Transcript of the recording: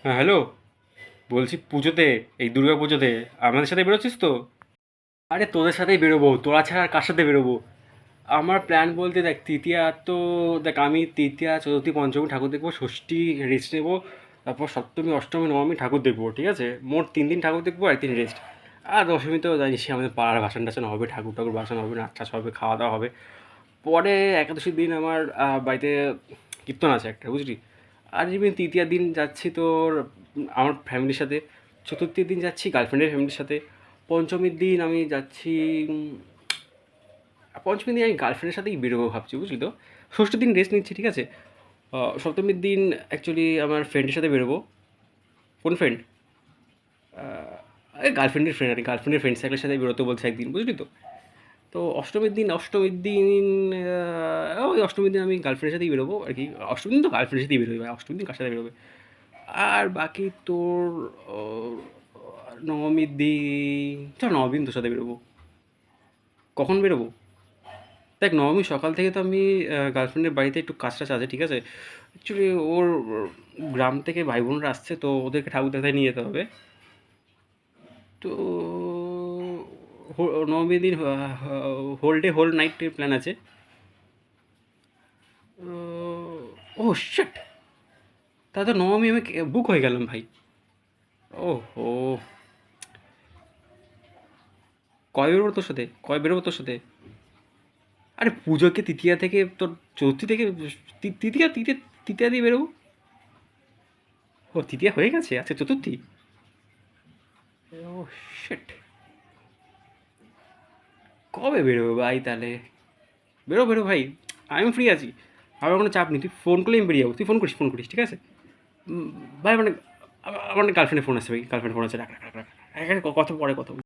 হ্যাঁ, হ্যালো। বলছি পুজোতে, এই দুর্গা পুজোতে আমাদের সাথে বেরোচ্ছিস তো? আরে তোদের সাথেই বেরোবো, তোরা ছাড়া আর কার সাথে বেরোবো? আমার প্ল্যান বলতে দেখ, তৃতীয়া তো দেখ, আমি তৃতীয়া চতুর্থী পঞ্চমী ঠাকুর দেখবো, ষষ্ঠী রেস্ট নেবো, তারপর সপ্তমী অষ্টমী নবমী ঠাকুর দেখবো, ঠিক আছে? মোট 3 দিন ঠাকুর দেখবো, একদিন রেস্ট। আর দশমী তো জানিস আমাদের পাড়ার ভাসান টাসান হবে, ঠাকুর ঠাকুর ভাসান হবে, নাচ টাচ হবে, খাওয়া দাওয়া হবে। পরে একাদশীর দিন আমার বাড়িতে কীর্তন আছে একটা, বুঝলি? আর যেমনি তৃতীয়ার দিন যাচ্ছি তোর আমার ফ্যামিলির সাথে, চতুর্থীর দিন যাচ্ছি গার্লফ্রেন্ডের ফ্যামিলির সাথে, পঞ্চমীর দিন আমি যাচ্ছি পঞ্চমীর দিন আমি গার্লফ্রেন্ডের সাথেই বেরোবো ভাবছি, বুঝলি তো? ষষ্ঠীর দিন রেস্ট নিচ্ছি, ঠিক আছে? সপ্তমীর দিন অ্যাকচুয়ালি আমার ফ্রেন্ডের সাথে বেরোবো। কোন ফ্রেন্ড? এই গার্লফ্রেন্ডের ফ্রেন্ড আর কি, গার্লফ্রেন্ডের ফ্রেন্ড সার্কেলের সাথে বেরোতে বলছে একদিন, বুঝলি তো? তো অষ্টমীর দিন ওই অষ্টমীর দিন আমি গার্লফ্রেন্ডের সাথেই বেরোবো আর কি। অষ্টমীর দিন তো গার্লফ্রেন্ডের সাথেই বেরোবে ভাই, অষ্টমীর দিন কার সাথে বেরোবে? আর বাকি তোর নবমীর দিন, চল নবমীর দিন তোর সাথে বেরোবো। কখন বেরোবো? দেখ, নবমী সকাল থেকে তো আমি গার্লফ্রেন্ডের বাড়িতে একটু কাজ টাজ আছে, ঠিক আছে? অ্যাকচুয়ালি ওর গ্রাম থেকে ভাই বোনরা আসছে, তো ওদেরকে ঠাকুর দেখাতে নিয়ে যেতে হবে। তো নবমীর দিন হোল ডে হোল নাইটের প্ল্যান আছে। ও শিট! তা তো নবমী আমি বুক হয়ে গেলাম ভাই। ওহো! কবে বেরোবো তোর সাথে? কবে বেরোবো তোর সাথে? আরে পুজোকে তৃতীয়া থেকে তোর চতুর্থী থেকে তৃতীয়া তৃতীয়া তৃতীয়া দিয়ে বেরোবো। ও তৃতীয়া হয়ে গেছে, আচ্ছা চতুর্থী। ও শিট! কবে বেরোবো ভাই তাহলে? বেরো বেরো ভাই, আমি ফ্রি আছি। আমার কোনো চাপ নেই, তুই ফোন করলে আমি বেরিয়ে যাবো, তুই ফোন করিস, ঠিক আছে? ভাই মানে আমার গার্লফ্রেন্ডের ফোন আছে ভাই, গার্লফ্রেন্ড ফোন আছে, রাখ রাখ রাখ রাখ। কথা পরে কথা বলবো।